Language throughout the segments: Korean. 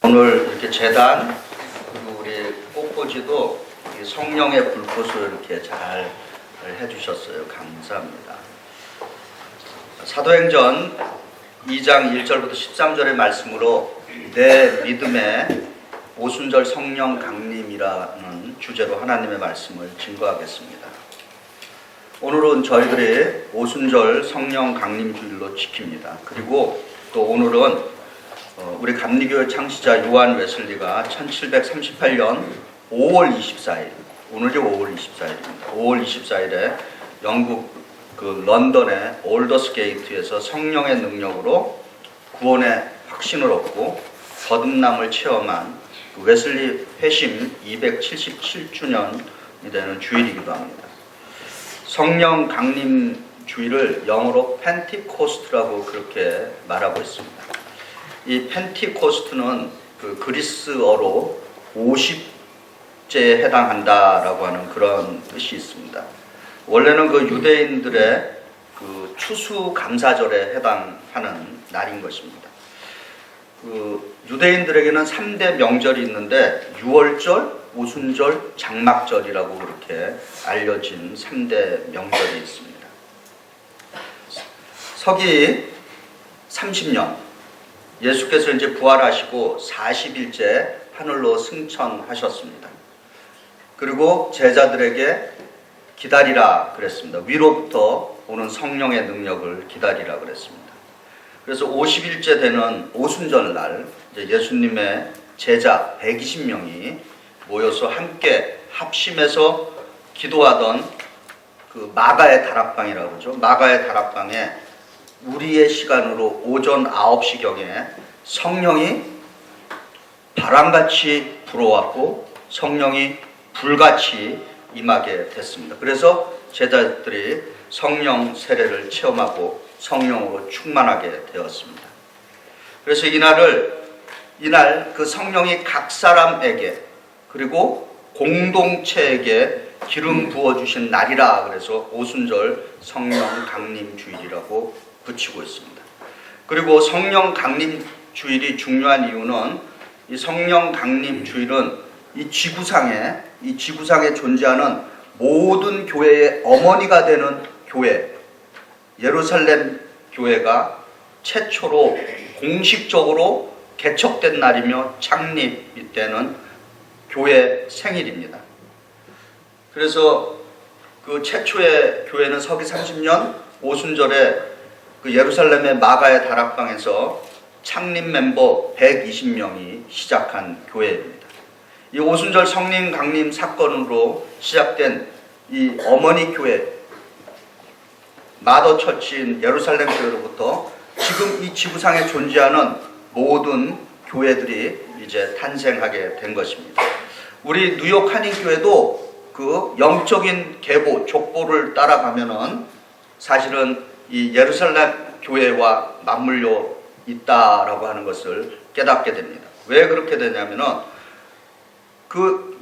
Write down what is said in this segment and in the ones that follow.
오늘 이렇게 제단 그리고 우리 꽃꽂이도 성령의 불꽃을 이렇게 잘 해주셨어요. 감사합니다. 사도행전 2장 1절부터 13절의 말씀으로 내 믿음의 오순절 성령 강림이라는 주제로 하나님의 말씀을 증거하겠습니다. 오늘은 저희들이 오순절 성령 강림 주일로 지킵니다. 그리고 또 오늘은 우리 감리교회 창시자 요한 웨슬리가 1738년 5월 24일, 오늘이 5월 24일입니다. 5월 24일에 영국 런던의 올더스 게이트에서 성령의 능력으로 구원의 확신을 얻고 거듭남을 체험한 웨슬리 회심 277주년이 되는 주일이기도 합니다. 성령 강림 주일을 영어로 펜티코스트라고 그렇게 말하고 있습니다. 이 펜티코스트는 그리스어로 50제에 해당한다라고 하는 그런 뜻이 있습니다. 원래는 유대인들의 추수감사절에 해당하는 날인 것입니다. 유대인들에게는 3대 명절이 있는데 유월절, 오순절, 장막절이라고 그렇게 알려진 3대 명절이 있습니다. 서기 30년 예수께서 이제 부활하시고 40일째 하늘로 승천하셨습니다. 그리고 제자들에게 기다리라 그랬습니다. 위로부터 오는 성령의 능력을 기다리라 그랬습니다. 그래서 50일째 되는 오순절날 예수님의 제자 120명이 모여서 함께 합심해서 기도하던 마가의 다락방이라고 그러죠. 마가의 다락방에 우리의 시간으로 오전 9시경에 성령이 바람같이 불어왔고 성령이 불같이 임하게 됐습니다. 그래서 제자들이 성령 세례를 체험하고 성령으로 충만하게 되었습니다. 그래서 이날 그 성령이 각 사람에게 그리고 공동체에게 기름 부어주신 날이라 그래서 오순절 성령 강림 주일이라고 붙이고 있습니다. 그리고 성령 강림 주일이 중요한 이유는 이 성령 강림 주일은 이 지구상에 존재하는 모든 교회의 어머니가 되는 교회, 예루살렘 교회가 최초로 공식적으로 개척된 날이며 창립이 되는 교회 생일입니다. 그래서 최초의 교회는 서기 30년 오순절에 예루살렘의 마가의 다락방에서 창립 멤버 120명이 시작한 교회입니다. 이 오순절 성령 강림 사건으로 시작된 이 어머니 교회, 마더 처치인 예루살렘 교회로부터 지금 이 지구상에 존재하는 모든 교회들이 이제 탄생하게 된 것입니다. 우리 뉴욕 한인교회도 영적인 계보, 족보를 따라가면은 사실은 이 예루살렘 교회와 맞물려 있다라고 하는 것을 깨닫게 됩니다. 왜 그렇게 되냐면은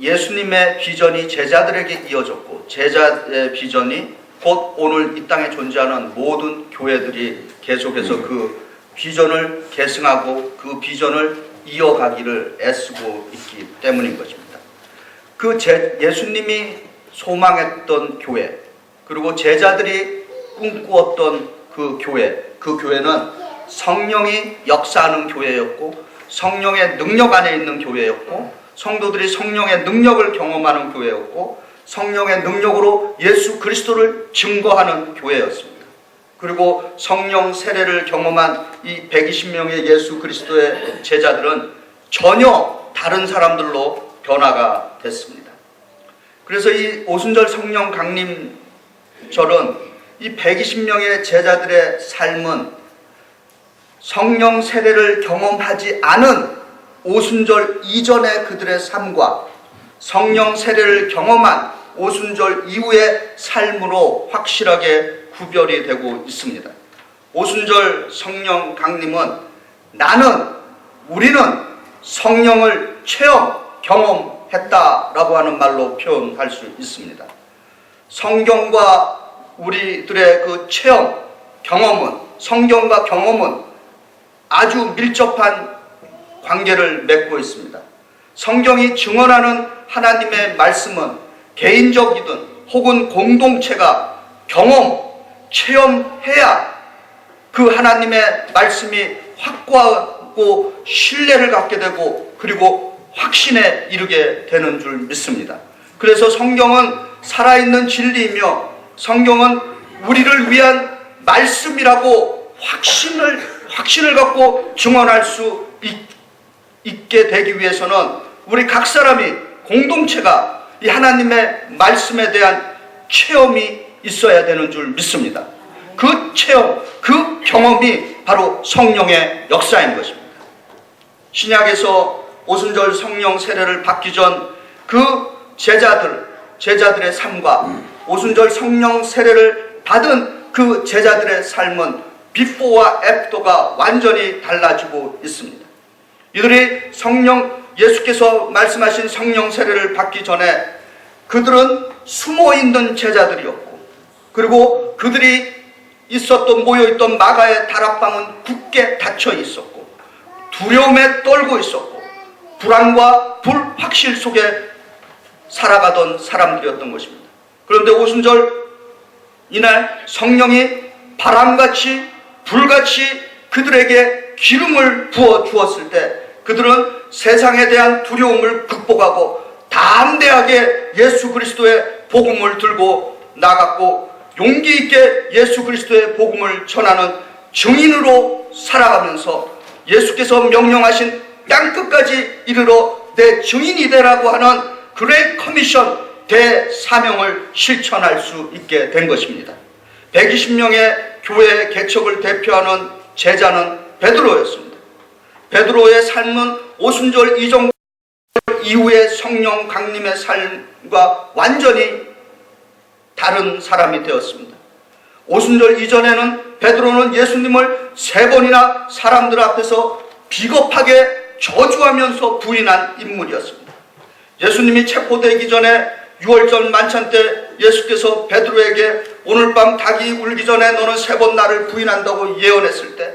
예수님의 비전이 제자들에게 이어졌고 제자의 비전이 곧 오늘 이 땅에 존재하는 모든 교회들이 계속해서 그 비전을 계승하고 그 비전을 이어가기를 애쓰고 있기 때문인 것입니다. 예수님이 소망했던 교회 그리고 제자들이 꿈꾸었던 그 교회는 성령이 역사하는 교회였고 성령의 능력 안에 있는 교회였고 성도들이 성령의 능력을 경험하는 교회였고 성령의 능력으로 예수 그리스도를 증거하는 교회였습니다. 그리고 성령 세례를 경험한 이 120명의 예수 그리스도의 제자들은 전혀 다른 사람들로 변화가 됐습니다. 그래서 이 오순절 성령 강림절은 이 120명의 제자들의 삶은 성령 세례를 경험하지 않은 오순절 이전의 그들의 삶과 성령 세례를 경험한 오순절 이후의 삶으로 확실하게 구별이 되고 있습니다. 오순절 성령 강림은 우리는 성령을 경험했다라고 하는 말로 표현할 수 있습니다. 성경과 우리들의 성경과 경험은 아주 밀접한 관계를 맺고 있습니다. 성경이 증언하는 하나님의 말씀은 개인적이든 혹은 공동체가 체험해야 그 하나님의 말씀이 확고하고 신뢰를 갖게 되고 그리고 확신에 이르게 되는 줄 믿습니다. 그래서 성경은 살아있는 진리이며 성경은 우리를 위한 말씀이라고 확신을 갖고 증언할 수 있게 되기 위해서는 우리 각 사람이 공동체가 이 하나님의 말씀에 대한 체험이 있어야 되는 줄 믿습니다. 그 체험, 그 경험이 바로 성령의 역사인 것입니다. 신약에서 오순절 성령 세례를 받기 전 그 제자들의 삶과 오순절 성령 세례를 받은 그 제자들의 삶은 비포와 애프터가 완전히 달라지고 있습니다. 이들이 예수께서 말씀하신 성령 세례를 받기 전에 그들은 숨어있는 제자들이었고 그리고 그들이 모여있던 마가의 다락방은 굳게 닫혀 있었고 두려움에 떨고 있었고 불안과 불확실 속에 살아가던 사람들이었던 것입니다. 그런데 오순절 이날 성령이 바람같이 불같이 그들에게 기름을 부어 주었을 때 그들은 세상에 대한 두려움을 극복하고 담대하게 예수 그리스도의 복음을 들고 나갔고 용기 있게 예수 그리스도의 복음을 전하는 증인으로 살아가면서 예수께서 명령하신 땅끝까지 이르러 내 증인이 되라고 하는 그레이트 커미션 대사명을 실천할 수 있게 된 것입니다. 120명의 교회 개척을 대표하는 제자는 베드로였습니다. 베드로의 삶은 오순절 이전 이후의 성령 강림의 삶과 완전히 다른 사람이 되었습니다. 오순절 이전에는 베드로는 예수님을 3번이나 사람들 앞에서 비겁하게 저주하면서 부인한 인물이었습니다. 예수님이 체포되기 전에 6월절 만찬 때 예수께서 베드로에게 오늘 밤 닭이 울기 전에 너는 3번 나를 부인한다고 예언했을 때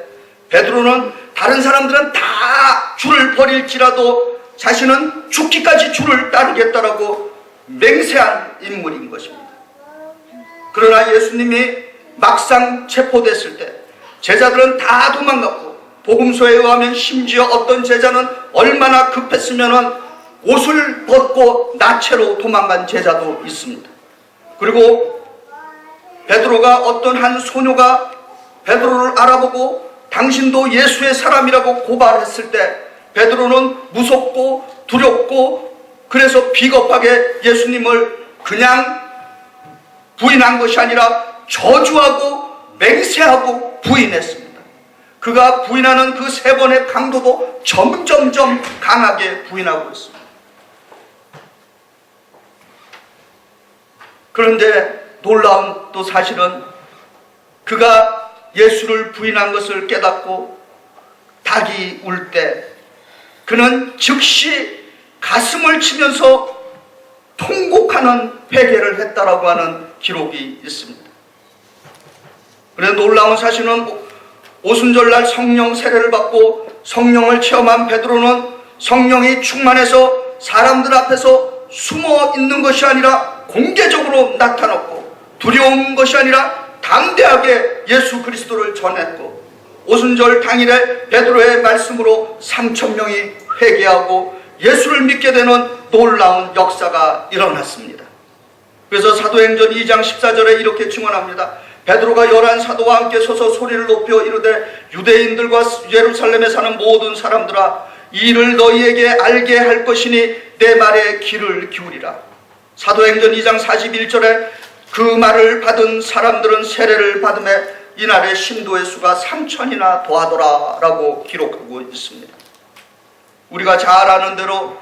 베드로는 다른 사람들은 다 줄을 버릴지라도 자신은 죽기까지 줄을 따르겠다라고 맹세한 인물인 것입니다. 그러나 예수님이 막상 체포됐을 때 제자들은 다 도망갔고 복음서에 의하면 심지어 어떤 제자는 얼마나 급했으면 옷을 벗고 나체로 도망간 제자도 있습니다. 그리고 베드로가 어떤 한 소녀가 베드로를 알아보고 당신도 예수의 사람이라고 고발했을 때 베드로는 무섭고 두렵고 그래서 비겁하게 예수님을 그냥 부인한 것이 아니라 저주하고 맹세하고 부인했습니다. 그가 부인하는 그 3번의 강도도 점점점 강하게 부인하고 있습니다. 그런데 놀라운 또 사실은 그가 예수를 부인한 것을 깨닫고 닭이 울 때 그는 즉시 가슴을 치면서 통곡하는 회개를 했다라고 하는 기록이 있습니다. 그런데 놀라운 사실은 오순절날 성령 세례를 받고 성령을 체험한 베드로는 성령이 충만해서 사람들 앞에서 숨어 있는 것이 아니라 공개적으로 나타났고 두려운 것이 아니라 담대하게 예수 그리스도를 전했고 오순절 당일에 베드로의 말씀으로 3,000명이 회개하고 예수를 믿게 되는 놀라운 역사가 일어났습니다. 그래서 사도행전 2장 14절에 이렇게 증언합니다. 베드로가 11 사도와 함께 서서 소리를 높여 이르되 유대인들과 예루살렘에 사는 모든 사람들아 이 일을 너희에게 알게 할 것이니 내 말에 귀를 기울이라. 사도행전 2장 41절에 그 말을 받은 사람들은 세례를 받음에 이날의 신도의 수가 3,000이나 더하더라 라고 기록하고 있습니다. 우리가 잘 아는 대로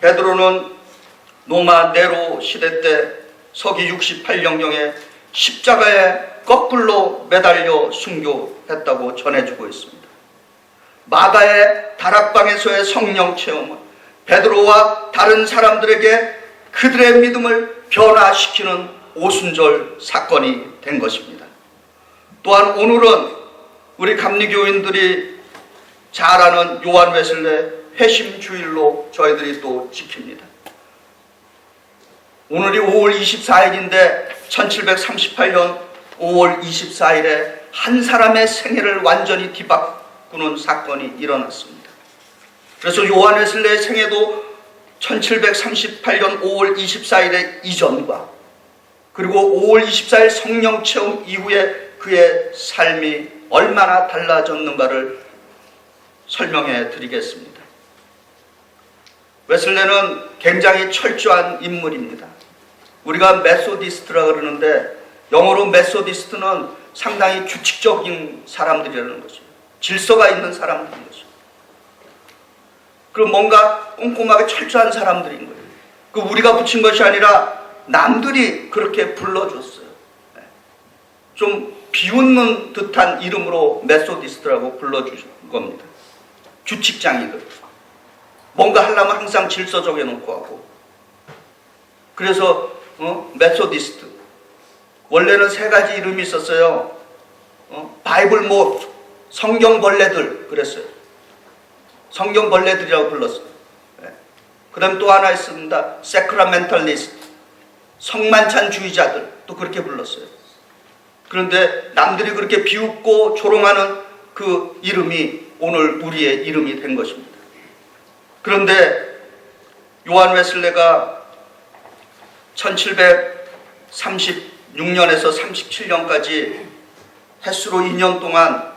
베드로는 로마 네로 시대 때 서기 68년경에 십자가에 거꾸로 매달려 순교했다고 전해주고 있습니다. 마가의 다락방에서의 성령 체험은 베드로와 다른 사람들에게 그들의 믿음을 변화시키는 오순절 사건이 된 것입니다. 또한 오늘은 우리 감리교인들이 잘 아는 요한 웨슬레 회심 주일로 저희들이 또 지킵니다. 오늘이 5월 24일인데 1738년 5월 24일에 한 사람의 생애를 완전히 뒤바꾸는 사건이 일어났습니다. 그래서 요한 웨슬레의 생애도 1738년 5월 24일의 이전과 그리고 5월 24일 성령 체험 이후에 그의 삶이 얼마나 달라졌는가를 설명해 드리겠습니다. 웨슬레는 굉장히 철저한 인물입니다. 우리가 메소디스트라 그러는데 영어로 메소디스트는 상당히 규칙적인 사람들이라는 것이죠. 질서가 있는 사람들인 것이죠. 그리고 뭔가 꼼꼼하게 철저한 사람들인 거예요. 그 우리가 붙인 것이 아니라 남들이 그렇게 불러줬어요. 좀 비웃는 듯한 이름으로 메소디스트라고 불러주신 겁니다. 규칙장이들. 뭔가 하려면 항상 질서 정해놓고 하고. 그래서 메소디스트. 원래는 3가지 이름이 있었어요. 바이블 모트, 성경벌레들 그랬어요. 성경벌레들이라고 불렀어요. 그 다음에 또 하나 있습니다. 세크라멘탈리스트, 성만찬주의자들 또 그렇게 불렀어요. 그런데 남들이 그렇게 비웃고 조롱하는 그 이름이 오늘 우리의 이름이 된 것입니다. 그런데 요한 웨슬레가 1736년에서 37년까지 햇수로 2년 동안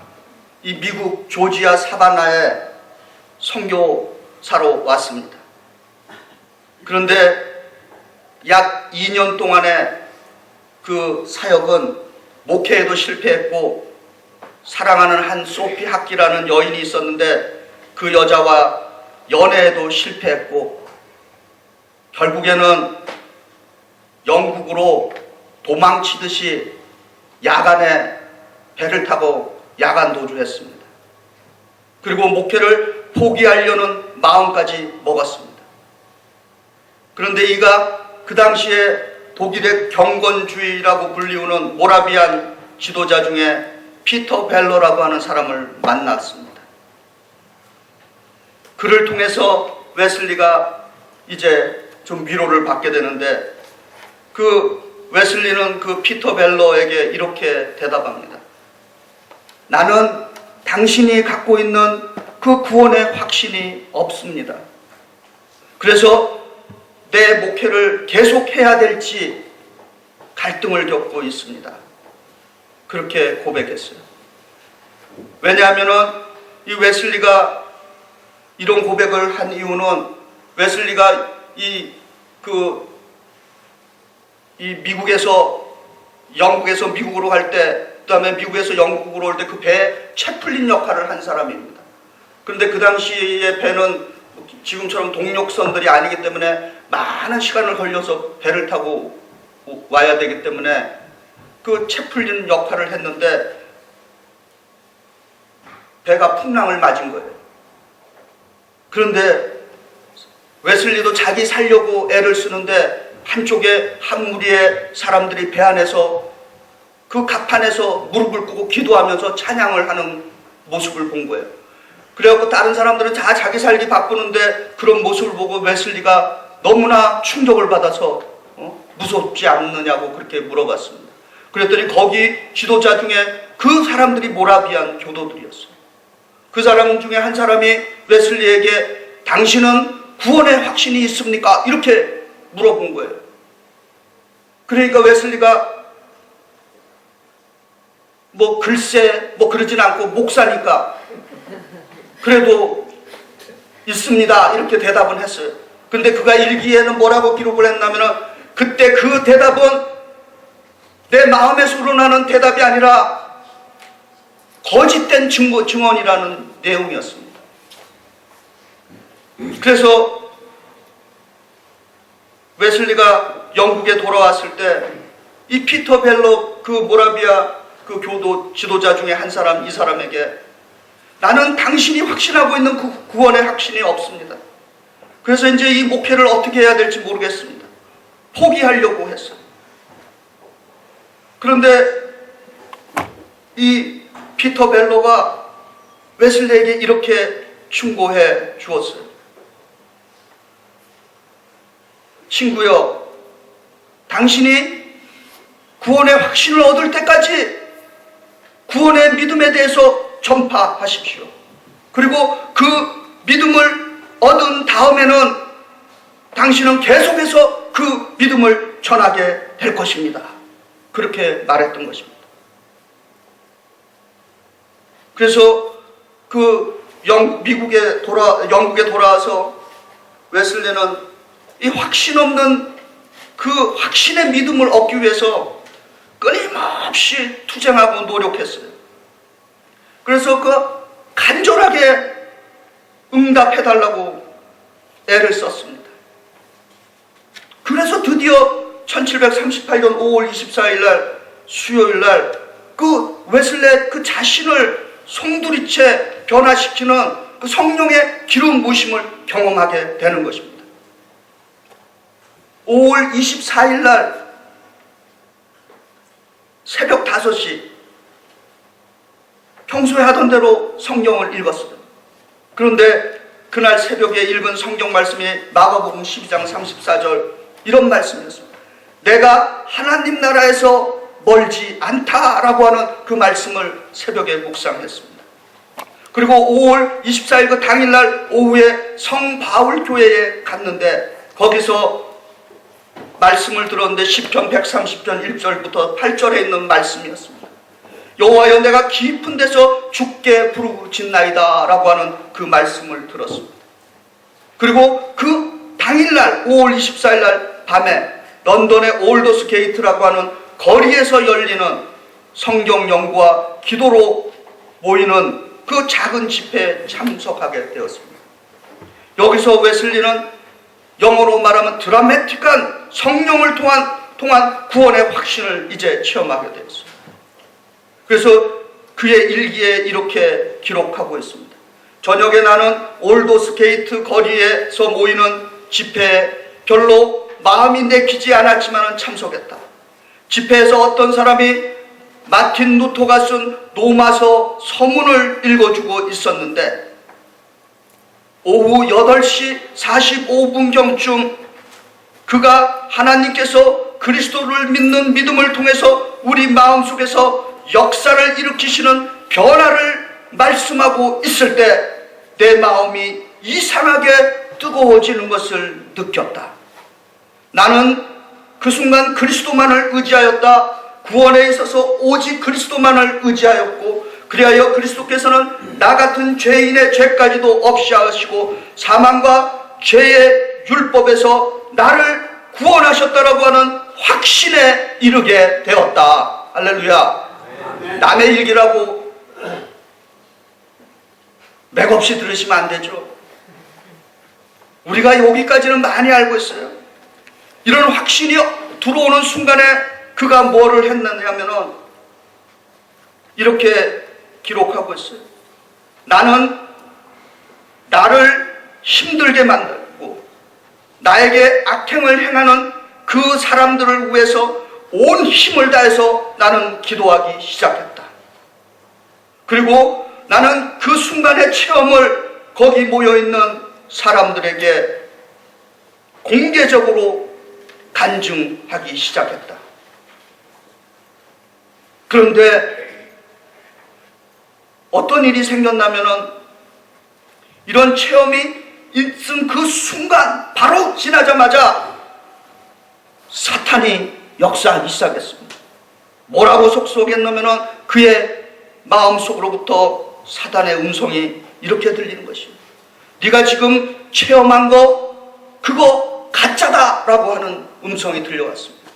이 미국 조지아 사바나에 선교사로 왔습니다. 그런데 약 2년 동안의 그 사역은 목회에도 실패했고 사랑하는 한 소피 학기라는 여인이 있었는데 그 여자와 연애에도 실패했고 결국에는 영국으로 도망치듯이 야간에 배를 타고 야간 도주했습니다. 그리고 목회를 포기하려는 마음까지 먹었습니다. 그런데 이가 그 당시에 독일의 경건주의라고 불리우는 모라비안 지도자 중에 피터 벨러라고 하는 사람을 만났습니다. 그를 통해서 웨슬리가 이제 좀 위로를 받게 되는데 그 웨슬리는 그 피터 벨러에게 이렇게 대답합니다. 나는 당신이 갖고 있는 그 구원의 확신이 없습니다. 그래서 내 목회를 계속해야 될지 갈등을 겪고 있습니다. 그렇게 고백했어요. 왜냐하면 이 웨슬리가 이런 고백을 한 이유는 웨슬리가 미국에서 영국에서 미국으로 갈 때, 그 다음에 미국에서 영국으로 올 때 그 배에 채플린 역할을 한 사람입니다. 그런데 그 당시에 배는 지금처럼 동력선들이 아니기 때문에 많은 시간을 걸려서 배를 타고 와야 되기 때문에 그 채플린 역할을 했는데 배가 풍랑을 맞은 거예요. 그런데 웨슬리도 자기 살려고 애를 쓰는데 한쪽에 한 무리의 사람들이 배 안에서 그 갑판에서 무릎을 꿇고 기도하면서 찬양을 하는 모습을 본 거예요. 그래갖고 다른 사람들은 다 자기 살기 바쁘는데 그런 모습을 보고 웨슬리가 너무나 충격을 받아서 무섭지 않느냐고 그렇게 물어봤습니다. 그랬더니 거기 지도자 중에 그 사람들이 모라비안 교도들이었어요. 그 사람 중에 한 사람이 웨슬리에게 당신은 구원의 확신이 있습니까? 이렇게 물어본 거예요. 그러니까 웨슬리가 글쎄 그러진 않고 목사니까 그래도 있습니다 이렇게 대답은 했어요. 근데 그가 일기에는 뭐라고 기록을 했냐면 그때 그 대답은 내 마음에서 우러나는 대답이 아니라 거짓된 증언이라는 내용이었습니다. 그래서 웨슬리가 영국에 돌아왔을 때 이 피터 벨러 그 모라비아 그 교도 지도자 중에 한 사람, 이 사람에게 나는 당신이 확신하고 있는 그 구원의 확신이 없습니다. 그래서 이제 이 목회를 어떻게 해야 될지 모르겠습니다. 포기하려고 했어요. 그런데 이 피터 벨러가 웨슬리에게 이렇게 충고해 주었어요. 친구여, 당신이 구원의 확신을 얻을 때까지 구원의 믿음에 대해서 전파하십시오. 그리고 그 믿음을 얻은 다음에는 당신은 계속해서 그 믿음을 전하게 될 것입니다. 그렇게 말했던 것입니다. 그래서 영국에 돌아와서 웨슬리는 이 확신 없는 그 확신의 믿음을 얻기 위해서 끊임없이 투쟁하고 노력했어요. 그래서 간절하게 응답해달라고 애를 썼습니다. 그래서 드디어 1738년 5월 24일 날 수요일 날 웨슬레 자신을 송두리째 변화시키는 성령의 기름 부으심을 경험하게 되는 것입니다. 5월 24일 날 새벽 5시 평소에 하던 대로 성경을 읽었어요. 그런데 그날 새벽에 읽은 성경 말씀이 마가복음 12장 34절 이런 말씀이었습니다. 내가 하나님 나라에서 멀지 않다라고 하는 그 말씀을 새벽에 묵상했습니다. 그리고 5월 24일 그 당일날 오후에 성바울 교회에 갔는데 거기서 말씀을 들었는데 시편 130편 1절부터 8절에 있는 말씀이었습니다. 여호와여 내가 깊은 데서 주께 부르짖나이다 라고 하는 그 말씀을 들었습니다. 그리고 그 당일날 5월 24일 날 밤에 런던의 올더스 게이트라고 하는 거리에서 열리는 성경 연구와 기도로 모이는 그 작은 집회에 참석하게 되었습니다. 여기서 웨슬리는 영어로 말하면 드라마틱한 성령을 통한 구원의 확신을 이제 체험하게 되었습니다. 그래서 그의 일기에 이렇게 기록하고 있습니다. 저녁에 나는 올더스 게이트 거리에서 모이는 집회에 별로 마음이 내키지 않았지만 참석했다. 집회에서 어떤 사람이 마틴 루터가 쓴 로마서 서문을 읽어주고 있었는데 오후 8시 45분경쯤 그가 하나님께서 그리스도를 믿는 믿음을 통해서 우리 마음속에서 역사를 일으키시는 변화를 말씀하고 있을 때 내 마음이 이상하게 뜨거워지는 것을 느꼈다. 나는 그 순간 그리스도만을 의지하였다. 구원에 있어서 오직 그리스도만을 의지하였고 그리하여 그리스도께서는 나 같은 죄인의 죄까지도 없이 하시고 사망과 죄의 율법에서 나를 구원하셨다라고 하는 확신에 이르게 되었다. 할렐루야. 남의 일기라고 맥없이 들으시면 안 되죠. 우리가 여기까지는 많이 알고 있어요. 이런 확신이 들어오는 순간에 그가 뭐를 했느냐면은 이렇게 기록하고 있어요. 나는 나를 힘들게 만들고 나에게 악행을 행하는 그 사람들을 위해서 온 힘을 다해서 나는 기도하기 시작했다. 그리고 나는 그 순간의 체험을 거기 모여있는 사람들에게 공개적으로 간증하기 시작했다. 그런데 어떤 일이 생겼냐면은 이런 체험이 있은 그 순간 바로 지나자마자 사탄이 역사하기 시작했습니다. 뭐라고 속속했냐면은 그의 마음속으로부터 사탄의 음성이 이렇게 들리는 것입니다. 네가 지금 체험한 거 그거 가짜다 라고 하는 음성이 들려왔습니다.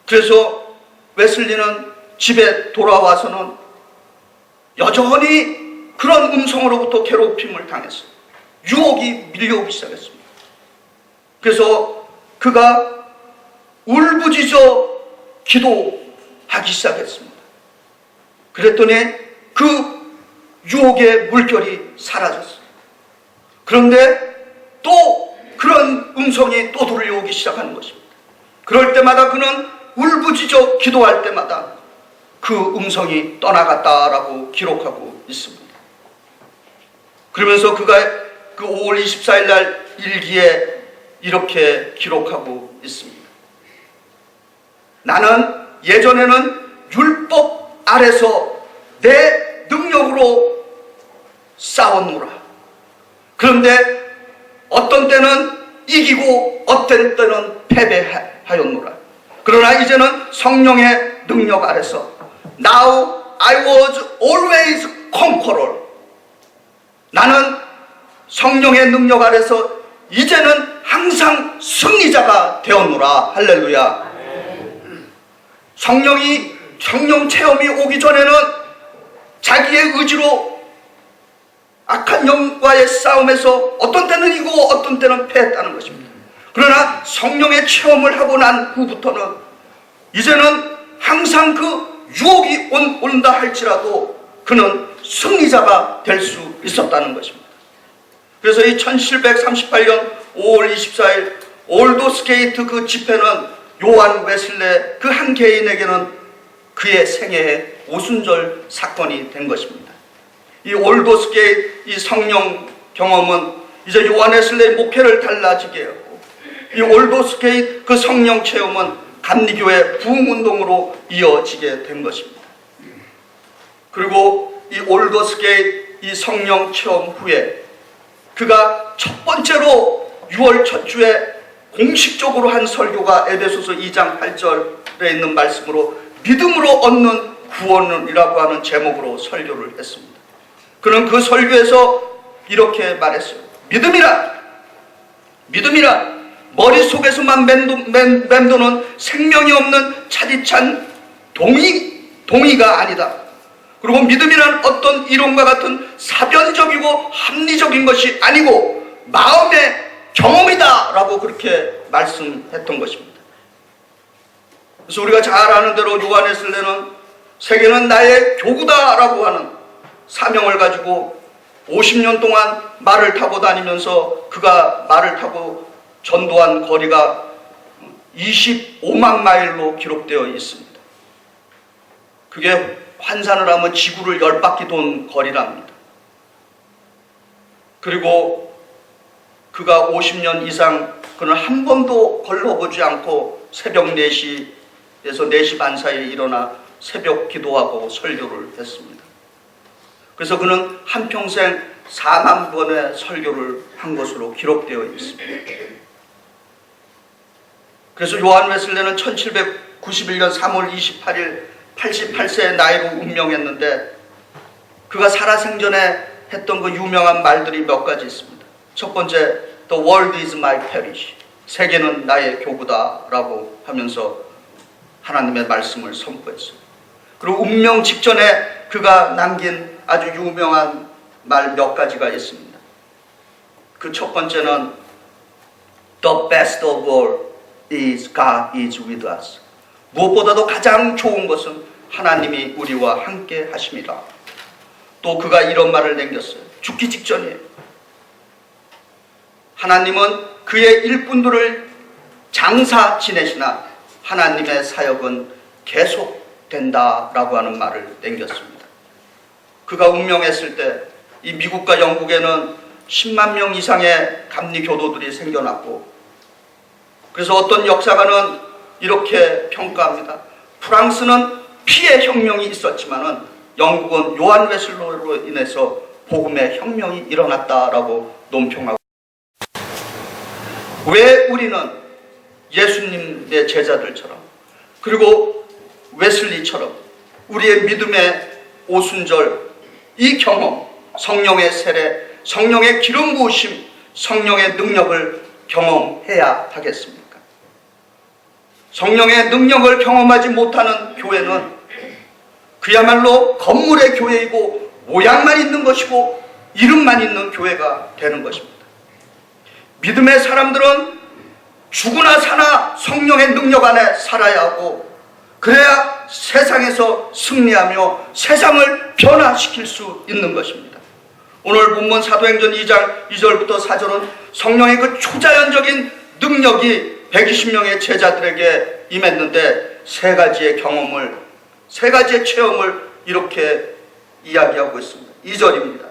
그래서 웨슬리는 집에 돌아와서는 여전히 그런 음성으로부터 괴롭힘을 당했어요. 유혹이 밀려오기 시작했습니다. 그래서 그가 울부짖어 기도하기 시작했습니다. 그랬더니 그 유혹의 물결이 사라졌어요. 그런데 또 그런 음성이 또 들려오기 시작하는 것입니다. 그럴 때마다 그는 울부짖어 기도할 때마다 그 음성이 떠나갔다라고 기록하고 있습니다. 그러면서 그가 그 5월 24일 날 일기에 이렇게 기록하고 있습니다. 나는 예전에는 율법 아래서 내 능력으로 싸웠노라. 그런데 어떤 때는 이기고 어떤 때는 패배하였노라. 그러나 이제는 성령의 능력 아래서 Now I was always conqueror. 나는 성령의 능력 아래서 이제는 항상 승리자가 되었노라. 할렐루야. 성령 체험이 오기 전에는 자기의 의지로 악한 영과의 싸움에서 어떤 때는 이기고 어떤 때는 패했다는 것입니다. 그러나 성령의 체험을 하고 난 후부터는 이제는 항상 그 유혹이 온다 할지라도 그는 승리자가 될 수 있었다는 것입니다. 그래서 이 1738년 5월 24일 올드스게이트 그 집회는 요한 웨슬레 그 한 개인에게는 그의 생애의 오순절 사건이 된 것입니다. 이 올드스게이트 이 성령 경험은 이제 요한 웨슬레의 목회를 달라지게 했고, 이 올드스게이트 그 성령 체험은 감리교회 부흥운동으로 이어지게 된 것입니다. 그리고 이 올드스게이트 이 성령 체험 후에 그가 첫 번째로 6월 첫 주에 공식적으로 한 설교가 에베소서 2장 8절에 있는 말씀으로 믿음으로 얻는 구원이라고 하는 제목으로 설교를 했습니다. 그는 그 설교에서 이렇게 말했어요. 믿음이란 머릿속에서만 맴도는 생명이 없는 차디찬 동의가 아니다. 그리고 믿음이란 어떤 이론과 같은 사변적이고 합리적인 것이 아니고 마음의 경험이다 라고 그렇게 말씀했던 것입니다. 그래서 우리가 잘 아는 대로 요한 웨슬레는 세계는 나의 교구다 라고 하는 사명을 가지고 50년 동안 말을 타고 다니면서 그가 말을 타고 전도한 거리가 25만 마일로 기록되어 있습니다. 그게 환산을 하면 지구를 10바퀴 돈 거리랍니다. 그리고 그가 50년 이상 그는 한 번도 걸러보지 않고 새벽 4시에서 4시 반 사이에 일어나 새벽 기도하고 설교를 했습니다. 그래서 그는 한평생 4만 번의 설교를 한 것으로 기록되어 있습니다. 그래서 요한 웨슬레는 1791년 3월 28일 88세의 나이로 운명했는데 그가 살아생전에 했던 그 유명한 말들이 몇 가지 있습니다. 첫 번째, The world is my parish. 세계는 나의 교구다 라고 하면서 하나님의 말씀을 선포했어요. 그리고 운명 직전에 그가 남긴 아주 유명한 말 몇 가지가 있습니다. 그 첫 번째는 The best of all is God is with us. 무엇보다도 가장 좋은 것은 하나님이 우리와 함께 하심이라. 또 그가 이런 말을 남겼어요. 죽기 직전이에요. 하나님은 그의 일꾼들을 장사 지내시나 하나님의 사역은 계속된다라고 하는 말을 남겼습니다. 그가 운명했을 때 이 미국과 영국에는 10만 명 이상의 감리 교도들이 생겨났고, 그래서 어떤 역사가는 이렇게 평가합니다. 프랑스는 피해 혁명이 있었지만은 영국은 요한 웨슬레로 인해서 복음의 혁명이 일어났다라고 논평하고, 왜 우리는 예수님의 제자들처럼 그리고 웨슬리처럼 우리의 믿음의 오순절 이 경험, 성령의 세례, 성령의 기름 부으심, 성령의 능력을 경험해야 하겠습니까? 성령의 능력을 경험하지 못하는 교회는 그야말로 건물의 교회이고 모양만 있는 것이고 이름만 있는 교회가 되는 것입니다. 믿음의 사람들은 죽으나 사나 성령의 능력 안에 살아야 하고, 그래야 세상에서 승리하며 세상을 변화시킬 수 있는 것입니다. 오늘 본문 사도행전 2장 2절부터 4절은 성령의 그 초자연적인 능력이 120명의 제자들에게 임했는데 세 가지의 경험을 세 가지의 체험을 이렇게 이야기하고 있습니다. 2절입니다.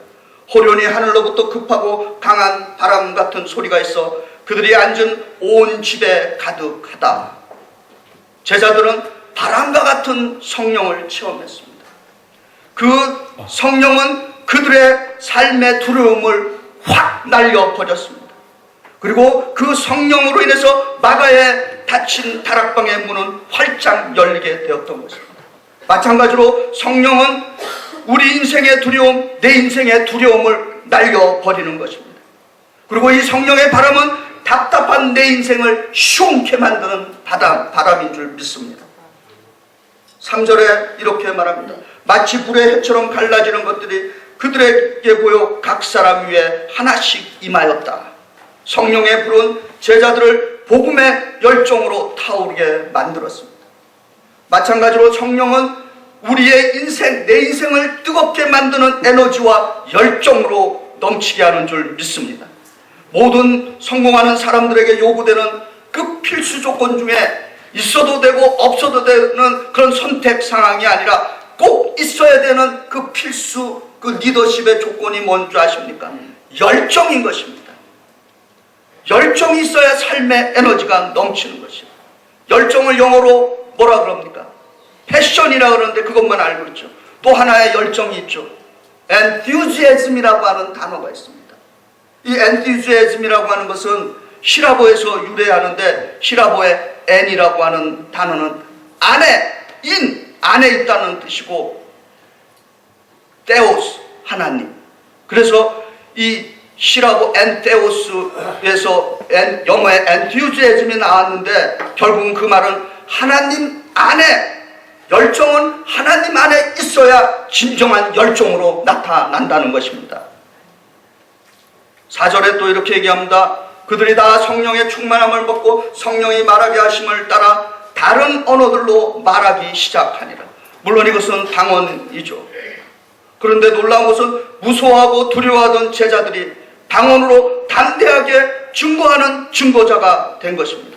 호련히 하늘로부터 급하고 강한 바람 같은 소리가 있어 그들이 앉은 온 집에 가득하다. 제자들은 바람과 같은 성령을 체험했습니다. 그 성령은 그들의 삶의 두려움을 확 날려버렸습니다. 그리고 그 성령으로 인해서 마가의 닫힌 다락방의 문은 활짝 열리게 되었던 것입니다. 마찬가지로 성령은 우리 인생의 두려움, 내 인생의 두려움을 날려버리는 것입니다. 그리고 이 성령의 바람은 답답한 내 인생을 시원케 만드는 바람인 줄 믿습니다. 3절에 이렇게 말합니다. 마치 불의 햇처럼 갈라지는 것들이 그들에게 보여 각 사람 위에 하나씩 임하였다. 성령의 불은 제자들을 복음의 열정으로 타오르게 만들었습니다. 마찬가지로 성령은 우리의 인생, 내 인생을 뜨겁게 만드는 에너지와 열정으로 넘치게 하는 줄 믿습니다. 모든 성공하는 사람들에게 요구되는 그 필수 조건 중에 있어도 되고 없어도 되는 그런 선택 상황이 아니라 꼭 있어야 되는 그 필수, 그 리더십의 조건이 뭔지 아십니까? 열정인 것입니다. 열정이 있어야 삶의 에너지가 넘치는 것이에요. 열정을 영어로 뭐라 그럽니까? 패션이라 그러는데 그것만 알고 있죠. 또 하나의 열정이 있죠. enthusiasm이라고 하는 단어가 있습니다. 이 enthusiasm이라고 하는 것은 히라보에서 유래하는데 히라보의 n이라고 하는 단어는 안에 있다는 뜻이고 테오스, 하나님. 그래서 이 히라보 엔테오스에서 영어의 enthusiasm이 나왔는데 결국은 그 말은 하나님 안에, 열정은 하나님 안에 있어야 진정한 열정으로 나타난다는 것입니다. 4절에 또 이렇게 얘기합니다. 그들이 다 성령의 충만함을 받고 성령이 말하게 하심을 따라 다른 언어들로 말하기 시작하니라. 물론 이것은 방언이죠. 그런데 놀라운 것은 무서워하고 두려워하던 제자들이 방언으로 담대하게 증거하는 증거자가 된 것입니다.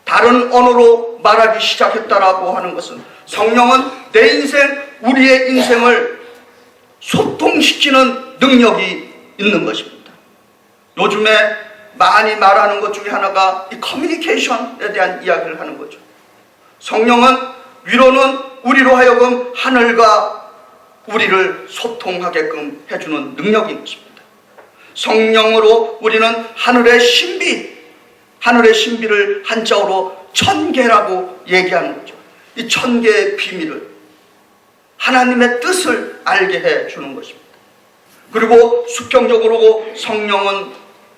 다른 언어로 말하기 시작했다라고 하는 것은 성령은 내 인생, 우리의 인생을 소통시키는 능력이 있는 것입니다. 요즘에 많이 말하는 것 중에 하나가 이 커뮤니케이션에 대한 이야기를 하는 거죠. 성령은 위로는 우리로 하여금 하늘과 우리를 소통하게끔 해주는 능력인 것입니다. 성령으로 우리는 하늘의 신비를 한자어로 천계라고 얘기하는 거죠. 이 천계의 비밀을, 하나님의 뜻을 알게 해주는 것입니다. 그리고 수평적으로 성령은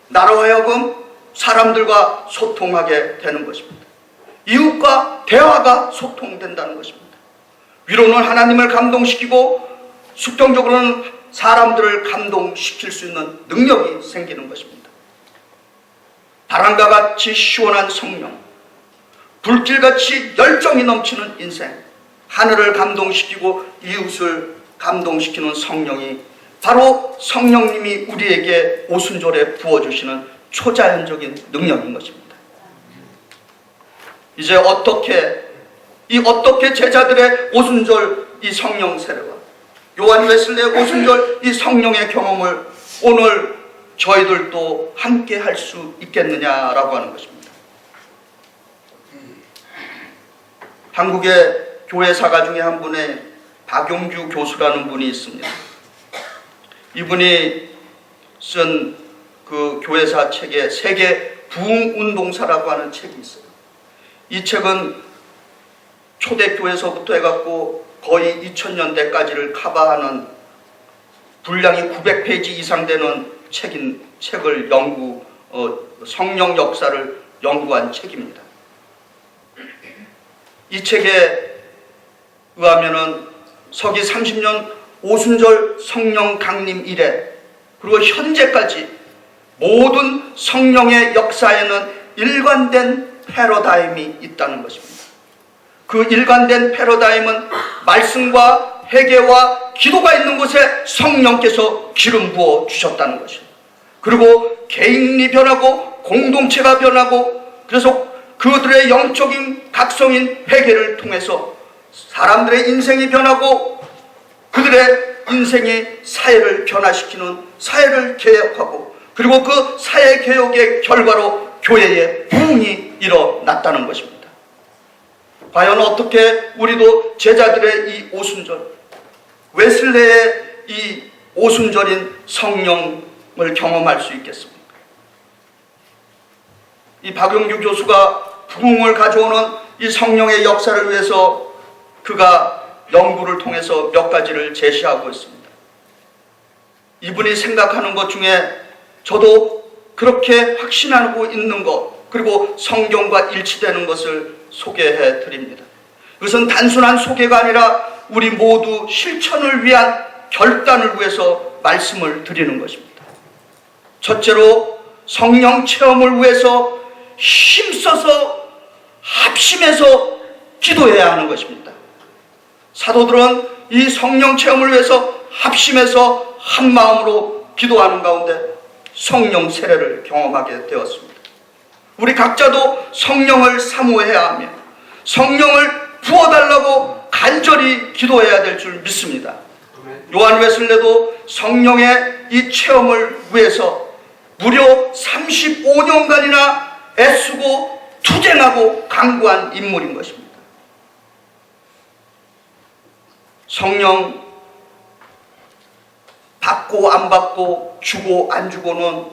나로 하여금 사람들과 소통하게 되는 것입니다. 이웃과 대화가 소통된다는 것입니다. 위로는 하나님을 감동시키고 수평적으로는 사람들을 감동시킬 수 있는 능력이 생기는 것입니다. 바람과 같이 시원한 성령, 불길같이 열정이 넘치는 인생, 하늘을 감동시키고 이웃을 감동시키는 성령이 바로 성령님이 우리에게 오순절에 부어주시는 초자연적인 능력인 것입니다. 이제 어떻게 제자들의 오순절 이 성령 세례와 요한 웨슬리의 오순절 이 성령의 경험을 오늘 저희들도 함께 할 수 있겠느냐라고 하는 것입니다. 한국의 교회사가 중에 한 분의 박용규 교수라는 분이 있습니다. 이분이 쓴 그 교회사 책에 세계 부흥운동사라고 하는 책이 있어요. 이 책은 초대교회에서부터 해갖고 거의 2000년대까지를 커버하는 분량이 900페이지 이상 되는 책을 성령 역사를 연구한 책입니다. 이 책에 의하면은 서기 30년 오순절 성령 강림 이래 그리고 현재까지 모든 성령의 역사에는 일관된 패러다임이 있다는 것입니다. 그 일관된 패러다임은 말씀과 회개와 기도가 있는 곳에 성령께서 기름 부어 주셨다는 것입니다. 그리고 개인이 변하고 공동체가 변하고 그래서 그들의 영적인 각성인 회개를 통해서 사람들의 인생이 변하고 그들의 인생이 사회를 변화시키는 사회를 개혁하고 그리고 그 사회 개혁의 결과로 교회의 부흥이 일어났다는 것입니다. 과연 어떻게 우리도 제자들의 이 오순절, 웨슬레의 이 오순절인 성령을 경험할 수 있겠습니까? 이 박용규 교수가 부흥을 가져오는 이 성령의 역사를 위해서 그가 연구를 통해서 몇 가지를 제시하고 있습니다. 이분이 생각하는 것 중에 저도 그렇게 확신하고 있는 것, 그리고 성경과 일치되는 것을 소개해 드립니다. 그것은 단순한 소개가 아니라 우리 모두 실천을 위한 결단을 위해서 말씀을 드리는 것입니다. 첫째로 성령 체험을 위해서 힘써서 합심해서 기도해야 하는 것입니다. 사도들은 이 성령 체험을 위해서 합심해서 한 마음으로 기도하는 가운데 성령 세례를 경험하게 되었습니다. 우리 각자도 성령을 사모해야 하며 성령을 부어달라고 간절히 기도해야 될 줄 믿습니다. 요한 웨슬레도 성령의 이 체험을 위해서 무려 35년간이나 애쓰고 투쟁하고 강구한 인물인 것입니다. 성령 받고 안 받고 주고 안 주고는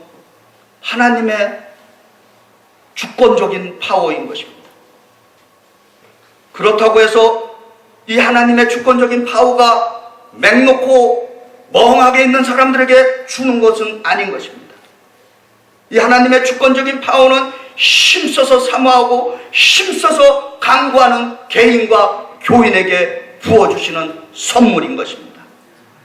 하나님의 주권적인 파워인 것입니다. 그렇다고 해서 이 하나님의 주권적인 파워가 맹놓고 멍하게 있는 사람들에게 주는 것은 아닌 것입니다. 이 하나님의 주권적인 파워는 힘써서 사모하고 힘써서 강구하는 개인과 교인에게 부어주시는 선물인 것입니다.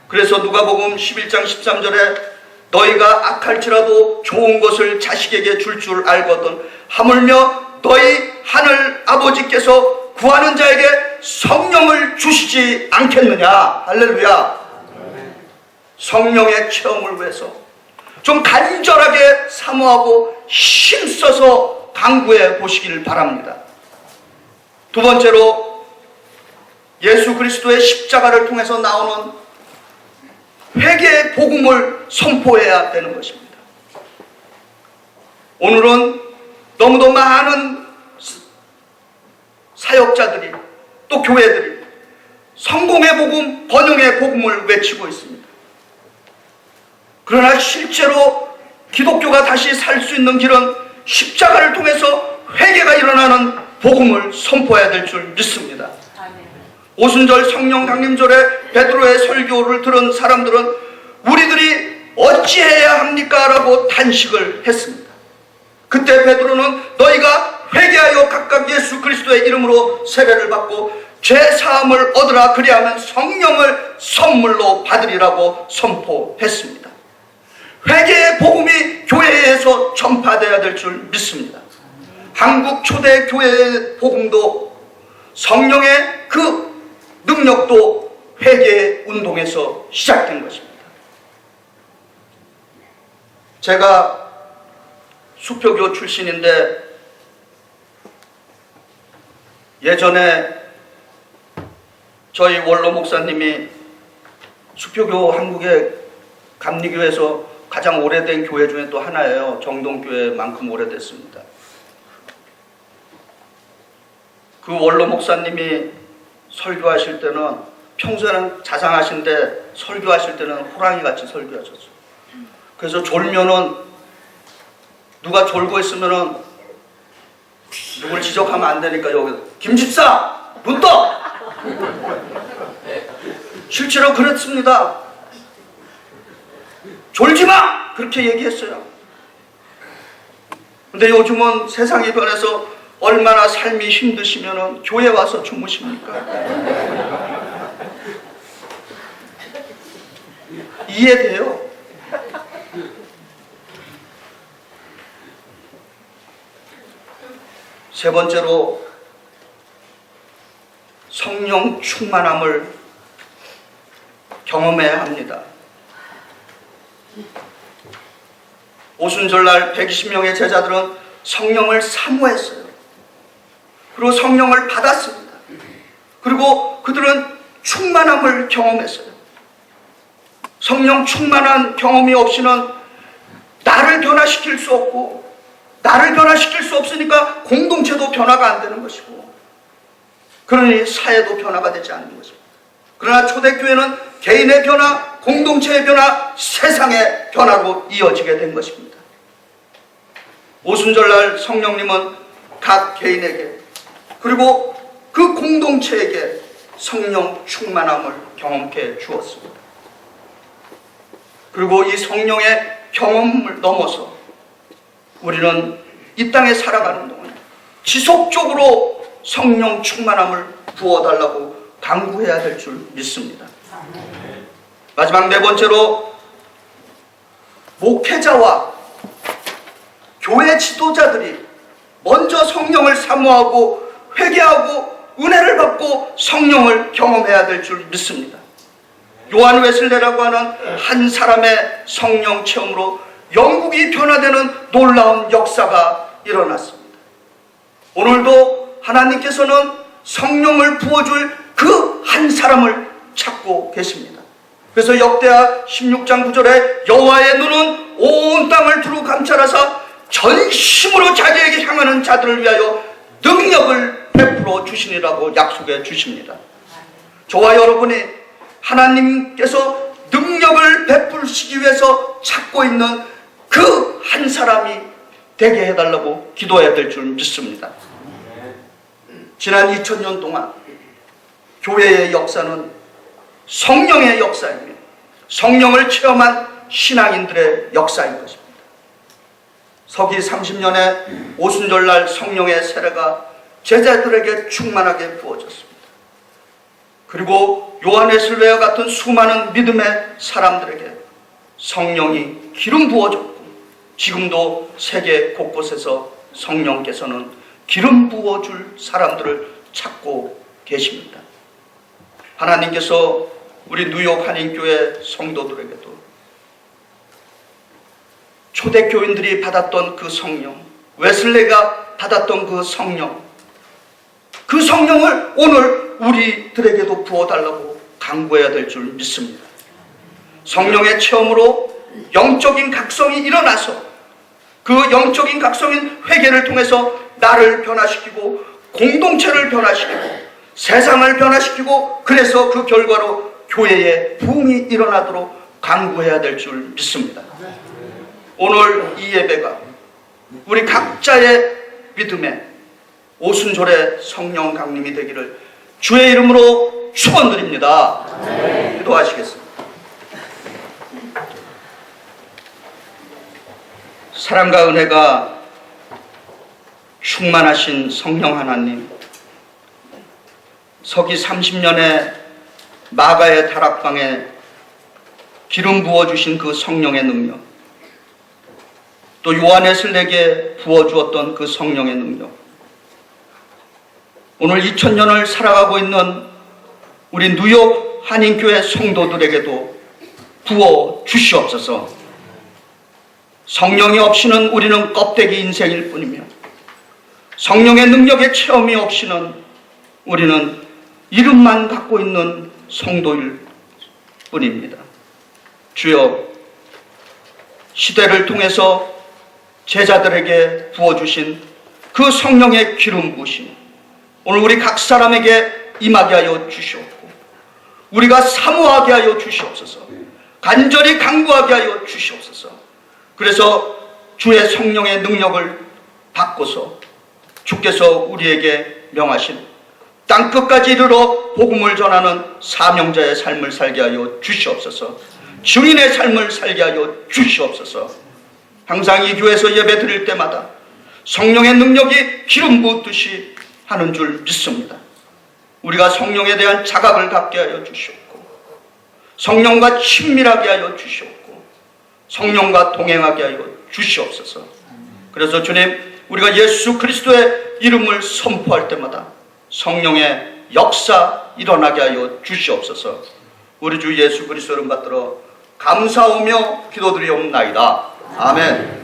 그래서 누가복음 11장 13절에 너희가 악할지라도 좋은 것을 자식에게 줄 줄 알거든 하물며 너희 하늘 아버지께서 구하는 자에게 성령을 주시지 않겠느냐. 할렐루야. 성령의 체험을 위해서 좀 간절하게 사모하고 힘써서 강구해 보시길 바랍니다. 두 번째로 예수 그리스도의 십자가를 통해서 나오는 회개의 복음을 선포해야 되는 것입니다. 오늘은 너무도 많은 사역자들이 또 교회들이 성공의 복음, 번영의 복음을 외치고 있습니다. 그러나 실제로 기독교가 다시 살 수 있는 길은 십자가를 통해서 회개가 일어나는 복음을 선포해야 될 줄 믿습니다. 오순절 성령 강림절에 베드로의 설교를 들은 사람들은 우리들이 어찌해야 합니까? 라고 탄식을 했습니다. 그때 베드로는 너희가 회개하여 각각 예수 그리스도의 이름으로 세례를 받고 죄사함을 얻으라 그리하면 성령을 선물로 받으리라고 선포했습니다. 회개의 복음이 교회에서 전파되어야 될 줄 믿습니다. 한국 초대 교회의 복음도 성령의 그 능력도 회개 운동에서 시작된 것입니다. 제가 수표교 출신인데 예전에 저희 원로 목사님이 수표교 한국의 감리교에서 가장 오래된 교회 중에 또 하나예요. 정동교회만큼 오래됐습니다. 그 원로 목사님이 설교하실 때는 평소에는 자상하신데 설교하실 때는 호랑이같이 설교하셨어요. 그래서 졸면은 누가 졸고 있으면은 누구를 지적하면 안 되니까 여기 김집사 눈 떠! 실제로 그랬습니다. 졸지 마! 그렇게 얘기했어요. 근데 요즘은 세상이 변해서 얼마나 삶이 힘드시면은 교회 와서 주무십니까? 이해돼요. 세 번째로 성령 충만함을 경험해야 합니다. 오순절날 120명의 제자들은 성령을 사모했어요. 그리고 성령을 받았습니다. 그리고 그들은 충만함을 경험했어요. 성령 충만한 경험이 없이는 나를 변화시킬 수 없고, 나를 변화시킬 수 없으니까 공동체도 변화가 안 되는 것이고, 그러니 사회도 변화가 되지 않는 것입니다. 그러나 초대교회는 개인의 변화, 공동체의 변화, 세상의 변화로 이어지게 된 것입니다. 오순절날 성령님은 각 개인에게 그리고 그 공동체에게 성령 충만함을 경험케 주었습니다. 그리고 이 성령의 경험을 넘어서 우리는 이 땅에 살아가는 동안 지속적으로 성령 충만함을 부어달라고 간구해야 될 줄 믿습니다. 마지막 네 번째로, 목회자와 교회 지도자들이 먼저 성령을 사모하고 회개하고 은혜를 받고 성령을 경험해야 될 줄 믿습니다. 요한 웨슬레라고 하는 한 사람의 성령 체험으로 영국이 변화되는 놀라운 역사가 일어났습니다. 오늘도 하나님께서는 성령을 부어줄 그 한 사람을 찾고 계십니다. 그래서 역대하 16장 9절에 여호와의 눈은 온 땅을 두루 감찰하사 전심으로 자기에게 향하는 자들을 위하여 능력을 베풀어 주시니라고 약속해 주십니다. 저와 여러분이 하나님께서 능력을 베푸시기 위해서 찾고 있는 그 한 사람이 되게 해달라고 기도해야 될 줄 믿습니다. 지난 2000년 동안 교회의 역사는 성령의 역사이며 성령을 체험한 신앙인들의 역사인 것입니다. 서기 30년에 오순절날 성령의 세례가 제자들에게 충만하게 부어졌습니다. 그리고 요한 웨슬레와 같은 수많은 믿음의 사람들에게 성령이 기름 부어졌고, 지금도 세계 곳곳에서 성령께서는 기름 부어줄 사람들을 찾고 계십니다. 하나님께서 우리 뉴욕 한인교회 성도들에게도 초대교인들이 받았던 그 성령, 웨슬레가 받았던 그 성령을 오늘 우리들에게도 부어달라고 간구해야 될 줄 믿습니다. 성령의 체험으로 영적인 각성이 일어나서 그 영적인 각성인 회개를 통해서 나를 변화시키고 공동체를 변화시키고 세상을 변화시키고, 그래서 그 결과로 교회에 부흥이 일어나도록 간구해야 될 줄 믿습니다. 오늘 이 예배가 우리 각자의 믿음의 오순절의 성령 강림이 되기를 주의 이름으로 축원드립니다. 기도하시겠습니다. 사랑과 은혜가 충만하신 성령 하나님, 서기 30년에 마가의 다락방에 기름 부어주신 그 성령의 능력, 또 요한 웨슬레에게 부어주었던 그 성령의 능력, 오늘 2000년을 살아가고 있는 우리 뉴욕 한인교회 성도들에게도 부어 주시옵소서. 성령이 없이는 우리는 껍데기 인생일 뿐이며, 성령의 능력의 체험이 없이는 우리는 이름만 갖고 있는 성도일 뿐입니다. 주여, 시대를 통해서 제자들에게 부어주신 그 성령의 기름 부으심, 오늘 우리 각 사람에게 임하게 하여 주시옵고, 우리가 사모하게 하여 주시옵소서. 간절히 간구하게 하여 주시옵소서. 그래서 주의 성령의 능력을 받고서 주께서 우리에게 명하신 땅끝까지 이르러 복음을 전하는 사명자의 삶을 살게 하여 주시옵소서. 증인의 삶을 살게 하여 주시옵소서. 항상 이 교회에서 예배 드릴 때마다 성령의 능력이 기름 부었듯이 하는 줄 믿습니다. 우리가 성령에 대한 자각을 갖게 하여 주시옵고, 성령과 친밀하게 하여 주시옵고, 성령과 동행하게 하여 주시옵소서. 그래서 주님, 우리가 예수 그리스도의 이름을 선포할 때마다 성령의 역사 일어나게 하여 주시옵소서. 우리 주 예수 그리스도 이름 받들어 감사하며 기도드리옵나이다. 아멘.